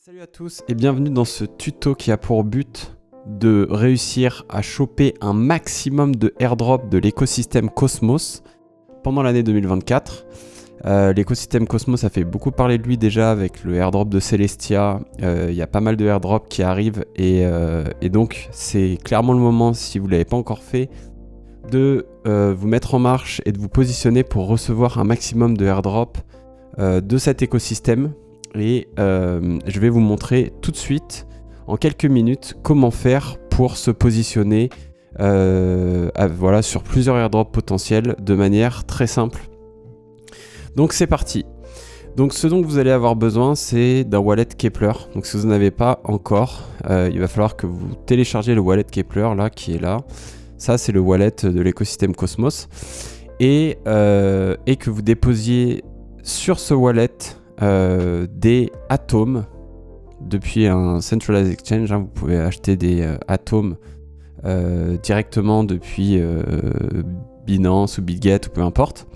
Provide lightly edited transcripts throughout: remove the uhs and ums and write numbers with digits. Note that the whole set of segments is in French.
Salut à tous et bienvenue dans ce tuto qui a pour but de réussir à choper un maximum de airdrop de l'écosystème Cosmos pendant l'année 2024. L'écosystème Cosmos a fait beaucoup parler de lui déjà avec le airdrop de Celestia. Il y a pas mal de airdrops qui arrivent et donc c'est clairement le moment, si vous ne l'avez pas encore fait, de vous mettre en marche et de vous positionner pour recevoir un maximum de airdrop de cet écosystème. Et je vais vous montrer tout de suite, en quelques minutes, comment faire pour se positionner voilà, sur plusieurs airdrops potentiels de manière très simple. Donc c'est parti. Donc ce dont vous allez avoir besoin, c'est d'un wallet Keplr. Donc si vous n'en avez pas encore, il va falloir que vous téléchargez le wallet Keplr là, qui est là. Ça, c'est le wallet de l'écosystème Cosmos. Et que vous déposiez sur ce wallet des atomes depuis un centralized exchange. Vous pouvez acheter des atomes directement depuis Binance ou Bitget ou peu importe,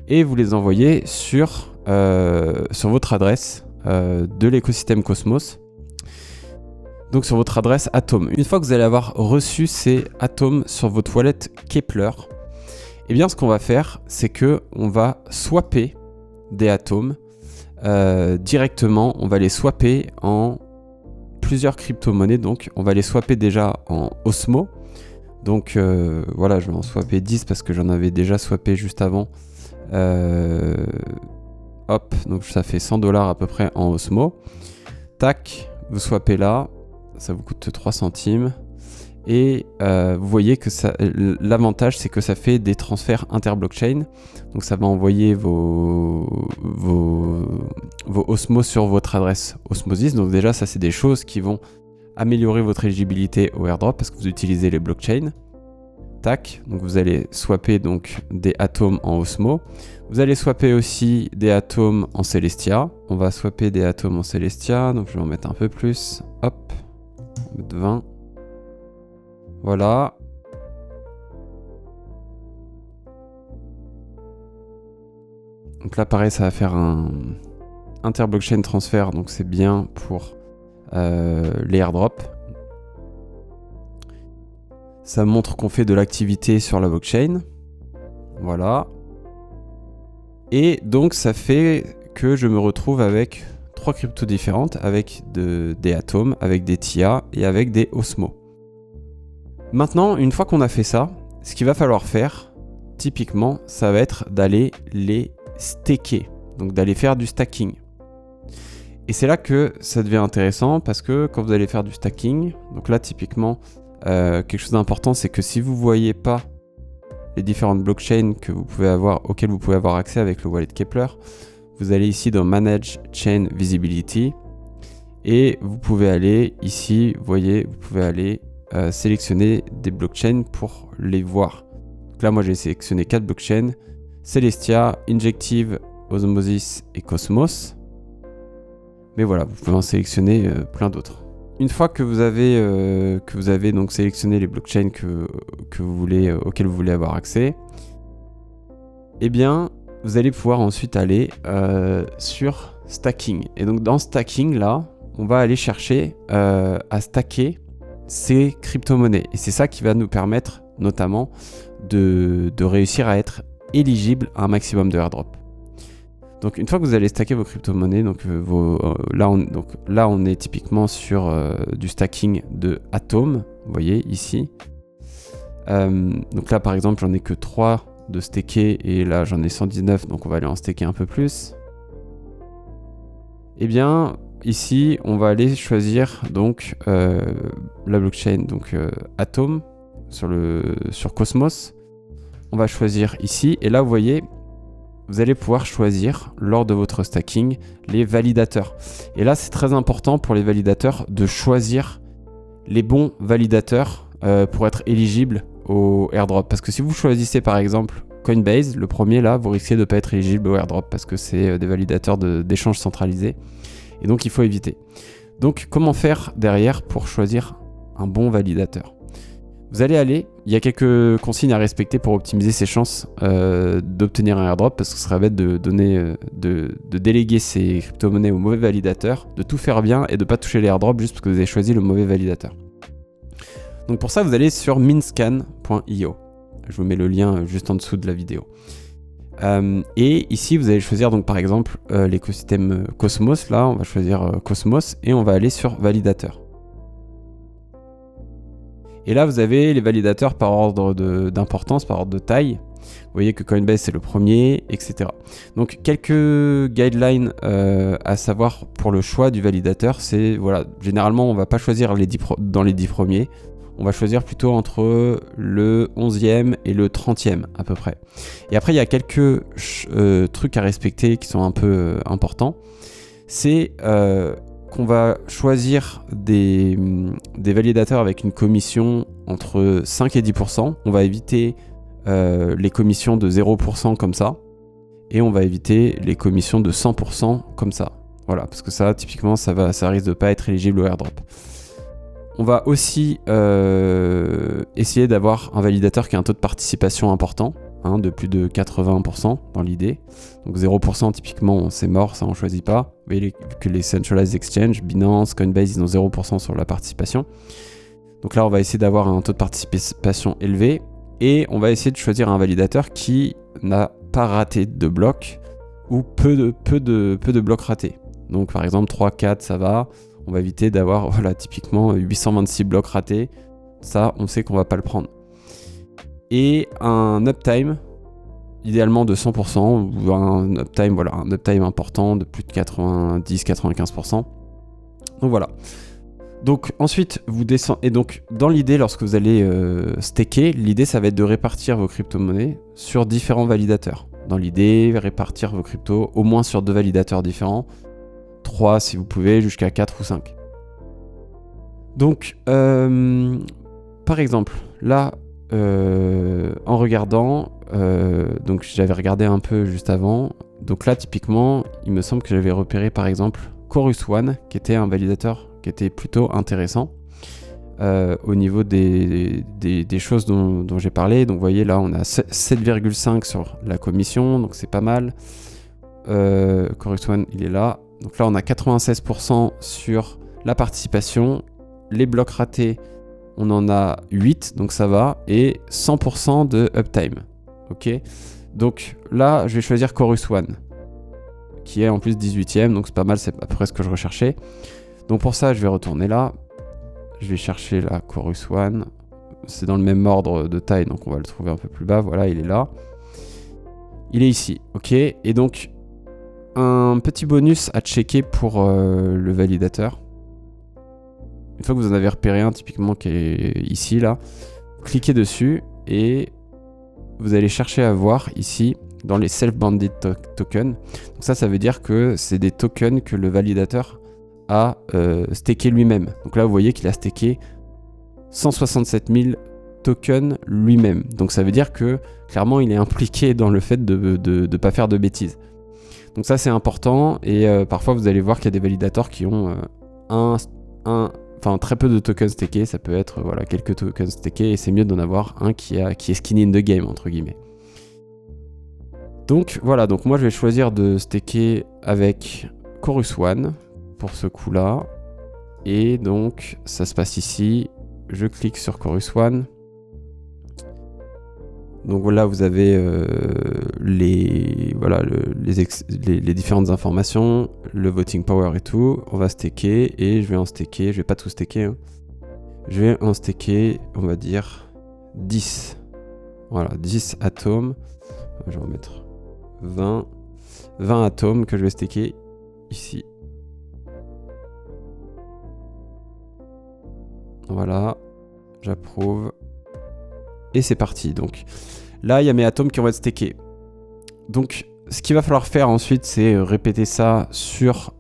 et vous les envoyez sur votre adresse de l'écosystème Cosmos, donc sur votre adresse Atom. Une fois que vous allez avoir reçu ces atomes sur votre wallet Keplr, et bien ce qu'on va faire, c'est que on va swapper des atomes directement. On va les swapper en plusieurs crypto-monnaies. Donc on va les swapper déjà en Osmo. Donc voilà, je vais en swapper 10 parce que j'en avais déjà swappé juste avant. Hop, donc ça fait $100 à peu près en Osmo. Tac, vous swappez là, ça vous coûte 3 centimes. Et vous voyez que l'avantage, c'est que ça fait des transferts inter-blockchain. Donc ça va envoyer vos Osmos sur votre adresse Osmosis. Donc déjà, ça c'est des choses qui vont améliorer votre éligibilité au airdrop parce que vous utilisez les blockchains. Tac, donc vous allez swapper donc des atomes en Osmo. Vous allez swapper aussi des atomes en Celestia. On va swapper des atomes en Celestia. Donc je vais en mettre un peu plus. Hop, 20. Voilà. Donc là, pareil, ça va faire un inter-blockchain transfer, donc c'est bien pour les airdrops. Ça montre qu'on fait de l'activité sur la blockchain. Voilà. Et donc, ça fait que je me retrouve avec 3 cryptos différentes, avec des atomes, avec des TIA et avec des Osmo. Maintenant, une fois qu'on a fait ça, ce qu'il va falloir faire, typiquement, ça va être d'aller les staker, donc d'aller faire du stacking. Et c'est là que ça devient intéressant parce que quand vous allez faire du stacking, donc là typiquement, quelque chose d'important, c'est que si vous ne voyez pas les différentes blockchains que vous pouvez avoir, auxquelles vous pouvez avoir accès avec le wallet Keplr, vous allez ici dans Manage Chain Visibility et vous pouvez aller ici, vous voyez, vous pouvez aller sélectionner des blockchains pour les voir. Donc là, moi, j'ai sélectionné 4 blockchains: Celestia, Injective, Osmosis et Cosmos. Mais voilà, vous pouvez en sélectionner plein d'autres. Une fois que vous avez donc sélectionné les blockchains que vous voulez, auxquelles vous voulez avoir accès, eh bien, vous allez pouvoir ensuite aller sur Stacking. Et donc, dans Stacking, là, on va aller chercher à stacker ces crypto-monnaies. Et c'est ça qui va nous permettre notamment de réussir à être éligible à un maximum de airdrop. Donc une fois que vous allez stacker vos crypto-monnaies, donc, là on est typiquement sur du stacking de Atom, vous voyez ici. Donc là par exemple j'en ai que 3 de stacker et là j'en ai 119, donc on va aller en stacker un peu plus. Et bien ici, on va aller choisir donc la blockchain, donc Atom sur Cosmos. On va choisir ici et là, vous voyez, vous allez pouvoir choisir lors de votre stacking les validateurs. Et là, c'est très important pour les validateurs de choisir les bons validateurs pour être éligible au airdrop. Parce que si vous choisissez par exemple Coinbase, le premier là, vous risquez de ne pas être éligible au airdrop parce que c'est des validateurs d'échanges centralisés. Et donc il faut éviter. Donc comment faire derrière pour choisir un bon validateur? Vous allez aller, il y a quelques consignes à respecter pour optimiser ses chances d'obtenir un airdrop, parce que ce serait bête de déléguer ses crypto-monnaies au mauvais validateur, de tout faire bien et de ne pas toucher les airdrops juste parce que vous avez choisi le mauvais validateur. Donc pour ça, vous allez sur minscan.io. Je vous mets le lien juste en dessous de la vidéo. Et ici, vous allez choisir donc par exemple l'écosystème Cosmos. Là, on va choisir Cosmos et on va aller sur validateur. Et là, vous avez les validateurs par ordre d'importance, par ordre de taille. Vous voyez que Coinbase, c'est le premier, etc. Donc, quelques guidelines à savoir pour le choix du validateur. C'est, voilà, généralement, on ne va pas choisir dans les 10 premiers. On va choisir plutôt entre le 11e et le 30e à peu près. Et après, il y a quelques trucs à respecter qui sont un peu importants. C'est qu'on va choisir des validateurs avec une commission entre 5 et 10%. On va éviter les commissions de 0% comme ça. Et on va éviter les commissions de 100% comme ça. Voilà, parce que ça, typiquement, ça risque de ne pas être éligible au airdrop. On va aussi essayer d'avoir un validateur qui a un taux de participation important, hein, de plus de 80% dans l'idée. Donc 0% typiquement c'est mort, ça on choisit pas. Vous voyez que les Centralized Exchange, Binance, Coinbase, ils ont 0% sur la participation. Donc là on va essayer d'avoir un taux de participation élevé et on va essayer de choisir un validateur qui n'a pas raté de blocs ou peu de blocs ratés. Donc par exemple 3-4 ça va. On va éviter d'avoir, voilà, typiquement 826 blocs ratés. Ça, on sait qu'on va pas le prendre. Et un uptime, idéalement de 100%, ou un uptime important de plus de 90-95%. Donc voilà. Donc ensuite, vous descendez. Et donc, dans l'idée, lorsque vous allez staker, l'idée, ça va être de répartir vos crypto-monnaies sur différents validateurs. Dans l'idée, répartir vos cryptos au moins sur 2 validateurs différents. 3 si vous pouvez, jusqu'à 4 ou 5. Donc, par exemple, là, en regardant, donc j'avais regardé un peu juste avant, donc là, typiquement, il me semble que j'avais repéré, par exemple, Chorus One, qui était un validateur qui était plutôt intéressant au niveau des choses dont j'ai parlé. Donc, vous voyez, là, on a 7,5 sur la commission, donc c'est pas mal. Chorus One, il est là. Donc là, on a 96% sur la participation. Les blocs ratés, on en a 8, donc ça va. Et 100% de uptime. Ok. Donc là, je vais choisir Chorus One, qui est en plus 18ème, donc c'est pas mal, c'est à peu près ce que je recherchais. Donc pour ça, je vais retourner là. Je vais chercher la Chorus One. C'est dans le même ordre de taille, donc on va le trouver un peu plus bas. Voilà, il est là. Il est ici. Ok. Et donc, un petit bonus à checker pour le validateur. Une fois que vous en avez repéré un typiquement qui est ici, là, cliquez dessus et vous allez chercher à voir ici dans les self-banded tokens. Donc ça veut dire que c'est des tokens que le validateur a staké lui-même. Donc là, vous voyez qu'il a staké 167 000 tokens lui-même. Donc ça veut dire que clairement, il est impliqué dans le fait de ne pas faire de bêtises. Donc ça c'est important et parfois vous allez voir qu'il y a des validateurs qui ont très peu de tokens stakés, ça peut être voilà, quelques tokens stakés et c'est mieux d'en avoir un qui est skinny in the game entre guillemets. Donc voilà, donc moi je vais choisir de staker avec Chorus One pour ce coup là et donc ça se passe ici, je clique sur Chorus One. Donc voilà, vous avez les différentes informations, le voting power et tout. On va staker et je vais en staker, je vais pas tout staker. Hein. Je vais en staker, on va dire 10. Voilà, 10 atomes. Je vais en mettre 20 atomes que je vais staker ici. Voilà, j'approuve. Et c'est parti. Donc là, il y a mes atomes qui vont être stakés. Donc ce qu'il va falloir faire ensuite, c'est répéter ça sur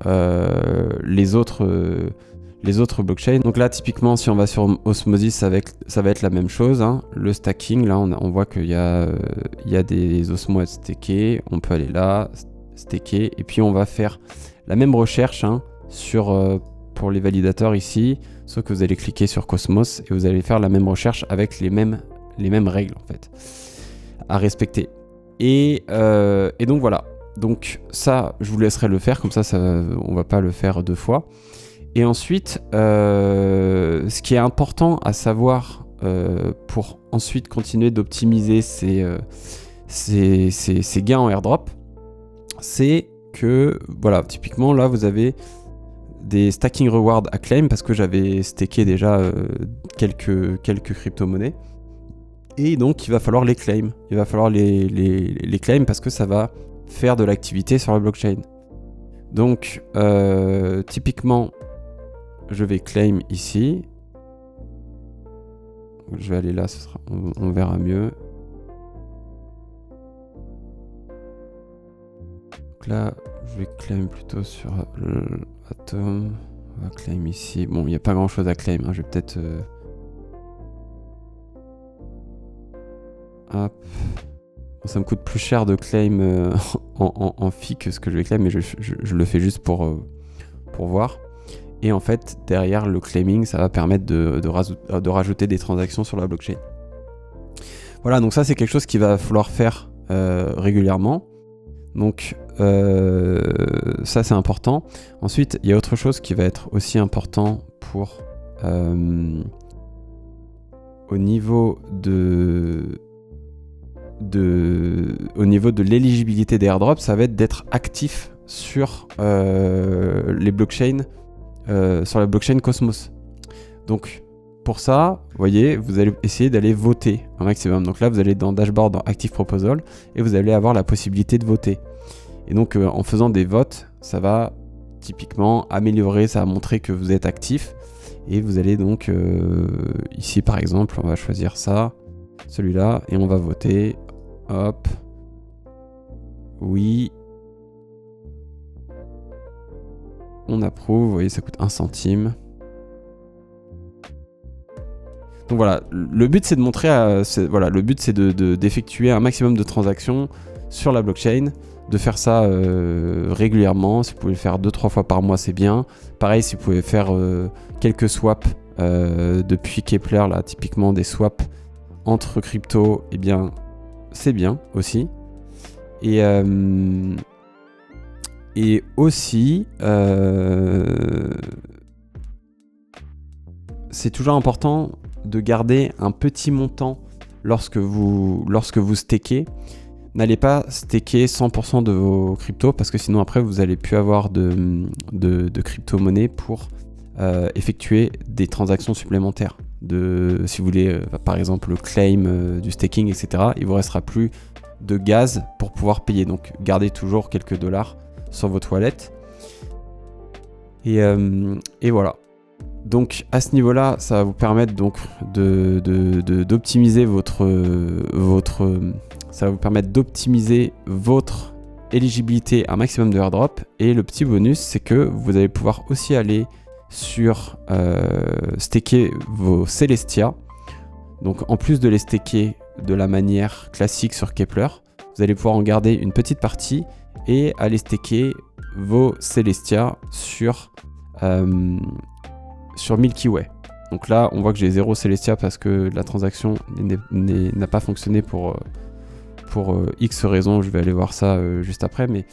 les autres blockchains. Donc là, typiquement, si on va sur Osmosis, ça va être la même chose. Hein. Le stacking, là, on voit qu'il y a des osmos à être stakés. On peut aller là, staker. Et puis, on va faire la même recherche hein, sur pour les validateurs ici, sauf que vous allez cliquer sur Cosmos et vous allez faire la même recherche avec les mêmes règles en fait à respecter. Et donc voilà. Donc ça, je vous laisserai le faire, comme ça, on va pas le faire 2 fois. Et ensuite, ce qui est important à savoir pour ensuite continuer d'optimiser ces gains en airdrop, c'est que, voilà, typiquement là, vous avez des stacking rewards à claim parce que j'avais stacké déjà quelques crypto-monnaies. Et donc, il va falloir les claim. Il va falloir les claim parce que ça va faire de l'activité sur la blockchain. Donc, typiquement, je vais claim ici. Je vais aller là, on verra mieux. Donc là, je vais claim plutôt sur Atom. On va claim ici. Bon, il n'y a pas grand chose à claim. Hein. Je vais peut-être... Hop. Bon, ça me coûte plus cher de claim en fee que ce que je vais claim, mais je le fais juste pour voir. Et en fait, derrière le claiming, ça va permettre de rajouter des transactions sur la blockchain. Voilà, donc ça c'est quelque chose qu'il va falloir faire régulièrement. Donc ça c'est important. Ensuite, il y a autre chose qui va être aussi important pour au niveau de l'éligibilité des airdrops, ça va être d'être actif sur les blockchains, sur la blockchain Cosmos. Donc pour ça, vous voyez, vous allez essayer d'aller voter un maximum. Donc là, vous allez dans Dashboard, dans Active Proposal, et vous allez avoir la possibilité de voter. Et donc en faisant des votes, ça va typiquement améliorer, ça va montrer que vous êtes actif. Et vous allez donc ici par exemple, on va choisir ça, celui-là, et on va voter. Hop. Oui. On approuve, vous voyez, ça coûte 1 centime. Donc voilà, le but c'est de montrer, le but c'est d'effectuer un maximum de transactions sur la blockchain, de faire ça régulièrement. Si vous pouvez le faire 2-3 fois par mois, c'est bien. Pareil, si vous pouvez faire quelques swaps depuis Keplr, là, typiquement des swaps entre crypto, eh bien, c'est bien aussi. Et aussi, c'est toujours important de garder un petit montant lorsque vous stakez. N'allez pas staker 100% de vos cryptos parce que sinon après vous n'allez plus avoir de crypto-monnaie pour effectuer des transactions supplémentaires. Si vous voulez par exemple le claim du staking, etc., il vous restera plus de gaz pour pouvoir payer. Donc gardez toujours quelques dollars sur votre wallet. Et voilà. Donc à ce niveau-là, ça va vous permettre donc d'optimiser ça va vous permettre d'optimiser votre éligibilité à un maximum de airdrop. Et le petit bonus, c'est que vous allez pouvoir aussi aller sur staker vos Celestia. Donc en plus de les staker de la manière classique sur Keplr, vous allez pouvoir en garder une petite partie et aller staker vos Celestia sur Milky Way. Donc là, on voit que j'ai 0 Celestia parce que la transaction n'a pas fonctionné pour X raisons. Je vais aller voir ça juste après. Mais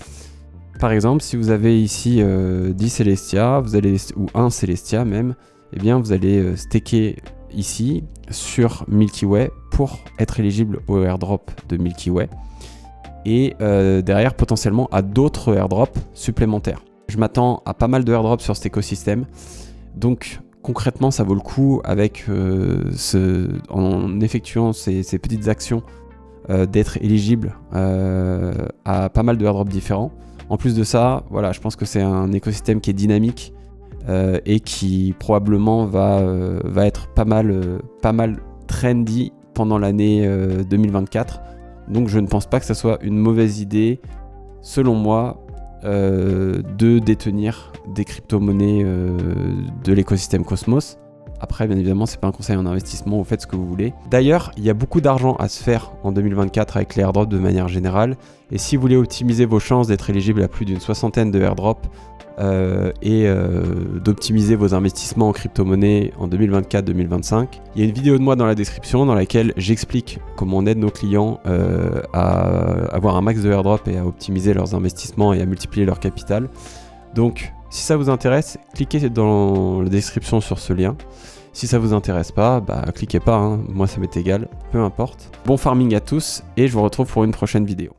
par exemple, si vous avez ici 10 Celestia, ou 1 Celestia même, eh bien vous allez staker ici sur Milky Way pour être éligible au airdrop de Milky Way. Et derrière, potentiellement, à d'autres airdrops supplémentaires. Je m'attends à pas mal de airdrops sur cet écosystème. Donc concrètement, ça vaut le coup avec en effectuant ces petites actions d'être éligible à pas mal de airdrops différents. En plus de ça, voilà, je pense que c'est un écosystème qui est dynamique et qui probablement va être pas mal trendy pendant l'année 2024. Donc je ne pense pas que ça soit une mauvaise idée, selon moi, de détenir des crypto-monnaies de l'écosystème Cosmos Après, bien évidemment, c'est pas un conseil en investissement, vous faites ce que vous voulez. D'ailleurs, il y a beaucoup d'argent à se faire en 2024 avec les airdrops de manière générale. Et si vous voulez optimiser vos chances d'être éligible à plus d'une soixantaine de airdrops d'optimiser vos investissements en crypto-monnaie en 2024-2025, il y a une vidéo de moi dans la description dans laquelle j'explique comment on aide nos clients à avoir un max de airdrops et à optimiser leurs investissements et à multiplier leur capital. Donc, si ça vous intéresse, cliquez dans la description sur ce lien. Si ça vous intéresse pas, bah cliquez pas, hein. Moi ça m'est égal, peu importe. Bon farming à tous et je vous retrouve pour une prochaine vidéo.